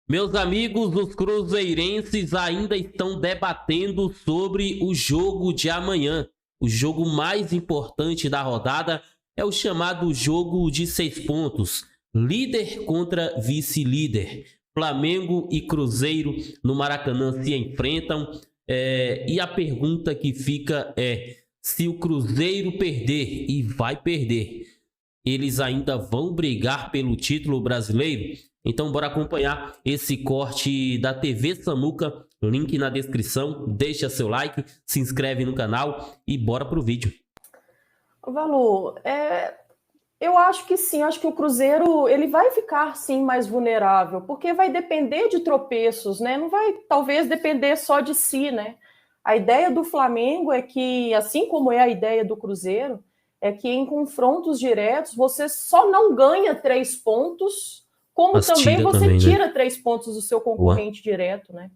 Meus amigos, os cruzeirenses ainda estão debatendo sobre o jogo de amanhã. O jogo mais importante da rodada é o chamado jogo de 6 pontos. Líder contra vice-líder. Flamengo e Cruzeiro no Maracanã se enfrentam. E a pergunta que fica é: se o Cruzeiro perder, e vai perder, eles ainda vão brigar pelo título brasileiro? Então, bora acompanhar esse corte da TV Samuca, link na descrição, deixa seu like, se inscreve no canal e bora pro vídeo. Valu, eu acho que sim, acho que o Cruzeiro ele vai ficar sim mais vulnerável, porque vai depender de tropeços, né? Não vai talvez depender só de si, né? A ideia do Flamengo é que, assim como é a ideia do Cruzeiro, é que em confrontos diretos você só não ganha 3 pontos, como Mas também tira você também, né? tira 3 pontos do seu Boa, concorrente direto, né?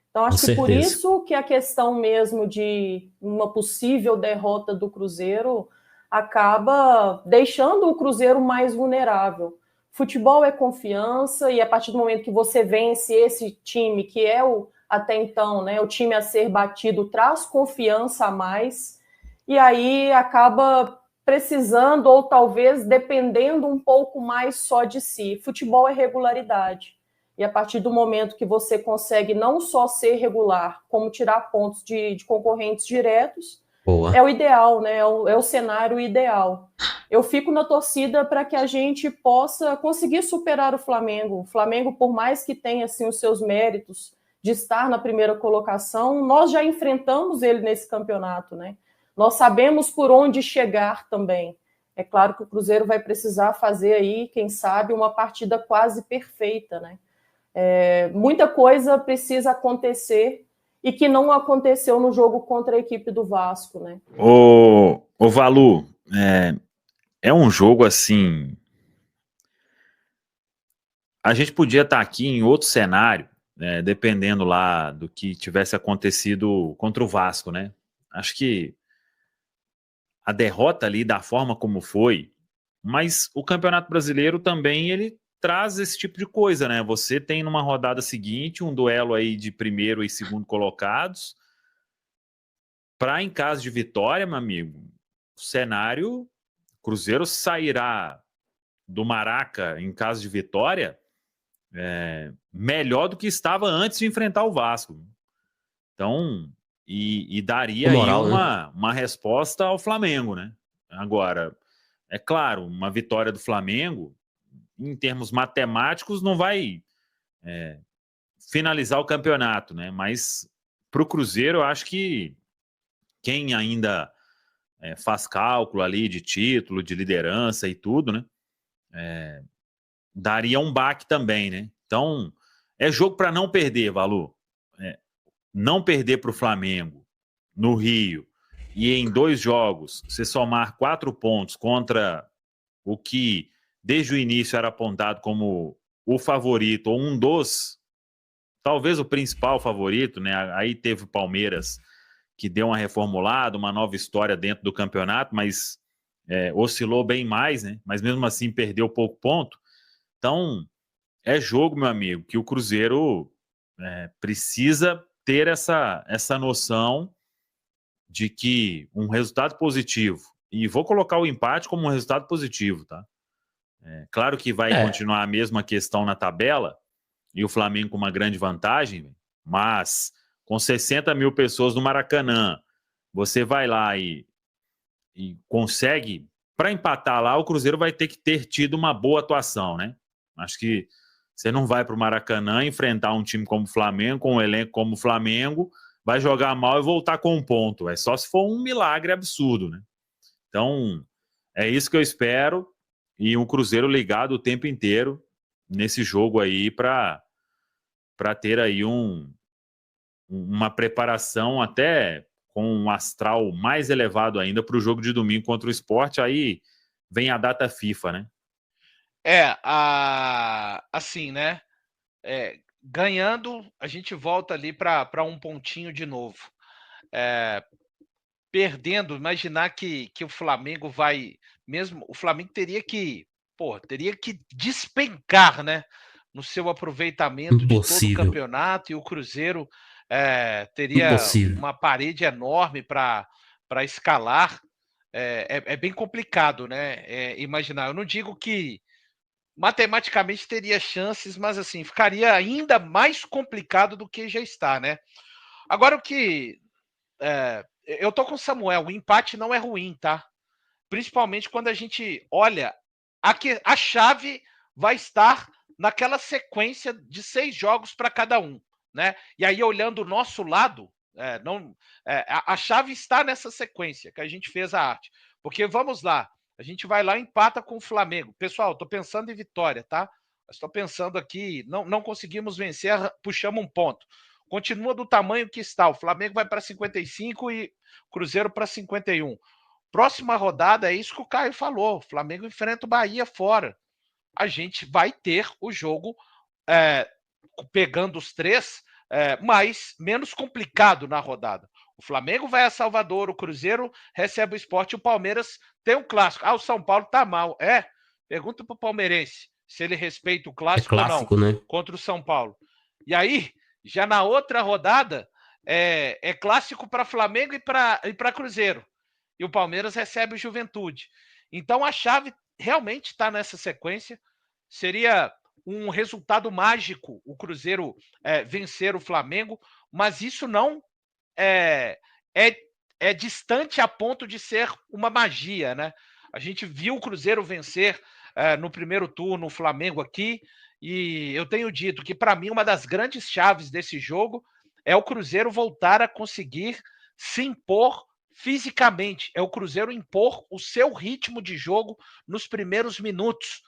Então, com acho que por certeza. isso que a questão mesmo de uma possível derrota do Cruzeiro acaba deixando o Cruzeiro mais vulnerável. Futebol é confiança, e a partir do momento que você vence esse time, que é o até então, né, o time a ser batido, traz confiança a mais, e aí acaba precisando ou talvez dependendo um pouco mais só de si. Futebol é regularidade. E a partir do momento que você consegue não só ser regular, como tirar pontos de concorrentes diretos, é Boa. o ideal, né? É o cenário ideal. Eu fico na torcida para que a gente possa conseguir superar o Flamengo. O Flamengo, por mais que tenha assim, os seus méritos de estar na primeira colocação, nós já enfrentamos ele nesse campeonato, né? Nós sabemos por onde chegar também. É claro que o Cruzeiro vai precisar fazer aí, quem sabe, uma partida quase perfeita, né? Muita coisa precisa acontecer e que não aconteceu no jogo contra a equipe do Vasco, né? Ô Valu, é um jogo assim. A gente podia estar aqui em outro cenário, né, dependendo lá do que tivesse acontecido contra o Vasco, né? Acho que a derrota ali, da forma como foi, mas o Campeonato Brasileiro também ele traz esse tipo de coisa, né? Você tem numa rodada seguinte um duelo aí de primeiro e segundo colocados, para em caso de vitória, meu amigo, o cenário Cruzeiro sairá do Maraca em caso de vitória melhor do que estava antes de enfrentar o Vasco. Então, e Com daria aí moral, né? uma resposta ao Flamengo, né? Agora, é claro, uma vitória do Flamengo, em termos matemáticos, não vai finalizar o campeonato, né? Mas para o Cruzeiro, eu acho que quem ainda faz cálculo ali de título, de liderança e tudo, né? Daria um baque também, né? Então, é jogo para não perder, Valu. É, não perder para o Flamengo no Rio e em 2 jogos você somar 4 pontos contra o que desde o início era apontado como o favorito ou um dos, talvez o principal favorito, né? Aí teve o Palmeiras que deu uma reformulada, uma nova história dentro do campeonato, mas oscilou bem mais, né? Mas mesmo assim perdeu pouco ponto. Então, é jogo, meu amigo, que o Cruzeiro precisa ter essa noção de que um resultado positivo, e vou colocar o empate como um resultado positivo, tá? Claro que vai É, continuar a mesma questão na tabela, e o Flamengo com uma grande vantagem, mas com 60 mil pessoas no Maracanã, você vai lá e consegue, para empatar lá, o Cruzeiro vai ter que ter tido uma boa atuação, né? Acho que você não vai para o Maracanã enfrentar um time como o Flamengo, com um elenco como o Flamengo, vai jogar mal e voltar com um ponto. É só se for um milagre absurdo, né? Então, é isso que eu espero e um Cruzeiro ligado o tempo inteiro nesse jogo aí para ter aí uma preparação até com um astral mais elevado ainda para o jogo de domingo contra o Sport. Aí vem a data FIFA, né? Assim, né? Ganhando, a gente volta ali para um pontinho de novo. Perdendo, imaginar que o Flamengo vai. Mesmo o Flamengo teria que. Pô, teria que despencar, né? no seu aproveitamento de todo o Impossível. campeonato, e o Cruzeiro teria Impossível. uma parede enorme para escalar. É bem complicado, né? Imaginar. Eu não digo que matematicamente teria chances, mas assim, ficaria ainda mais complicado do que já está, né? Agora o que. Eu tô com o Samuel, o empate não é ruim, tá? Principalmente quando a gente olha, a chave vai estar naquela sequência de 6 jogos para cada um, né? E aí, olhando o nosso lado, a chave está nessa sequência que a gente fez a arte. Porque vamos lá, a gente vai lá e empata com o Flamengo. Pessoal, estou pensando em vitória, tá? Estou pensando aqui, não conseguimos vencer, puxamos um ponto. Continua do tamanho que está. O Flamengo vai para 55 e o Cruzeiro para 51. Próxima rodada é isso que o Caio falou. O Flamengo enfrenta o Bahia fora. A gente vai ter o jogo pegando os 3, mas menos complicado na rodada. O Flamengo vai a Salvador, o Cruzeiro recebe o Sport, o Palmeiras tem um clássico. O São Paulo tá mal. Pergunta pro palmeirense se ele respeita o clássico, clássico, ou não, né? contra o São Paulo. E aí, já na outra rodada, é clássico para Flamengo e para Cruzeiro. E o Palmeiras recebe o Juventude. Então a chave realmente está nessa sequência. Seria um resultado mágico o Cruzeiro vencer o Flamengo, mas isso não é distante a ponto de ser uma magia, né? A gente viu o Cruzeiro vencer no primeiro turno o Flamengo aqui, e eu tenho dito que, para mim, uma das grandes chaves desse jogo é o Cruzeiro voltar a conseguir se impor fisicamente, é o Cruzeiro impor o seu ritmo de jogo nos primeiros minutos.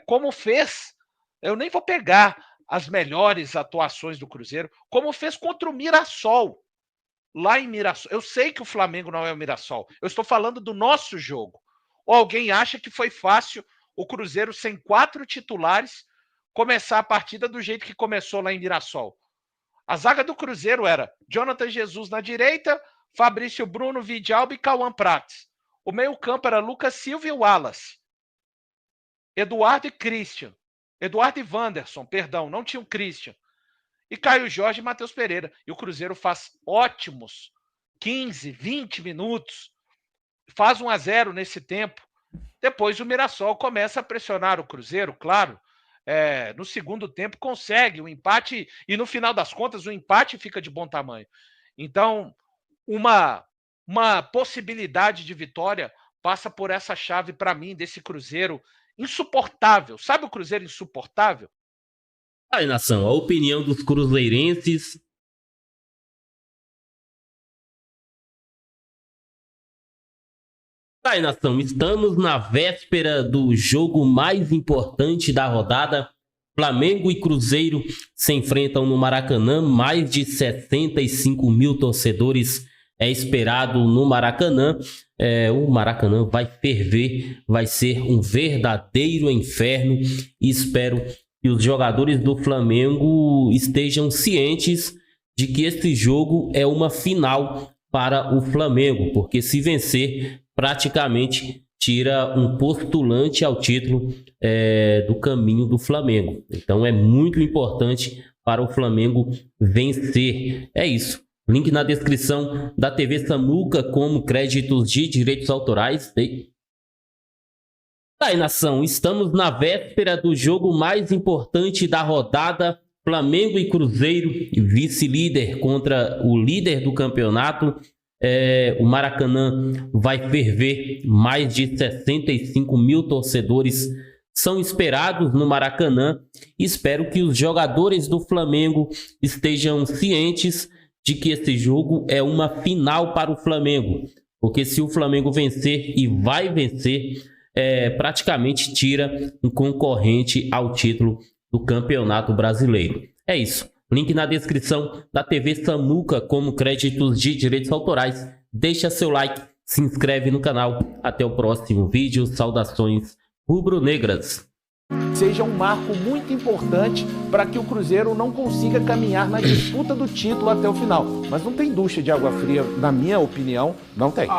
Como fez, eu nem vou pegar as melhores atuações do Cruzeiro, como fez contra o Mirassol, lá em Mirassol. Eu sei que o Flamengo não é o Mirassol, eu estou falando do nosso jogo. Ou alguém acha que foi fácil o Cruzeiro, sem 4 titulares, começar a partida do jeito que começou lá em Mirassol? A zaga do Cruzeiro era Jonathan Jesus na direita, Fabrício Bruno, Vidalba e Cauã Prates. O meio-campo era Lucas Silva e Wallace. Eduardo e Wanderson, perdão, não tinha o Christian. E Caio Jorge e Matheus Pereira. E o Cruzeiro faz ótimos 15, 20 minutos. Faz 1-0 nesse tempo. Depois o Mirassol começa a pressionar o Cruzeiro, claro. No segundo tempo consegue o empate. E no final das contas o empate fica de bom tamanho. Então, uma possibilidade de vitória passa por essa chave, para mim, desse Cruzeiro insuportável. Sabe o Cruzeiro insuportável? Aí, nação, a opinião dos cruzeirenses. Aí, nação, estamos na véspera do jogo mais importante da rodada. Flamengo e Cruzeiro se enfrentam no Maracanã. Mais de 65 mil torcedores é esperado no Maracanã. O Maracanã vai ferver, vai ser um verdadeiro inferno. E espero que os jogadores do Flamengo estejam cientes de que esse jogo é uma final para o Flamengo, porque se vencer, praticamente tira um postulante ao título do caminho do Flamengo. Então é muito importante para o Flamengo vencer. É isso. Link na descrição da TV Samuca, como créditos de direitos autorais. Aí, nação, estamos na véspera do jogo mais importante da rodada. Flamengo e Cruzeiro, vice-líder contra o líder do campeonato. O Maracanã vai ferver. Mais de 65 mil torcedores são esperados no Maracanã. Espero que os jogadores do Flamengo estejam cientes de que esse jogo é uma final para o Flamengo. Porque se o Flamengo vencer, e vai vencer, praticamente tira um concorrente ao título do Campeonato Brasileiro. É isso. Link na descrição da TV Samuca, como créditos de direitos autorais. Deixa seu like, se inscreve no canal. Até o próximo vídeo. Saudações rubro-negras. Seja um marco muito importante para que o Cruzeiro não consiga caminhar na disputa do título até o final. Mas não tem ducha de água fria, na minha opinião, não tem.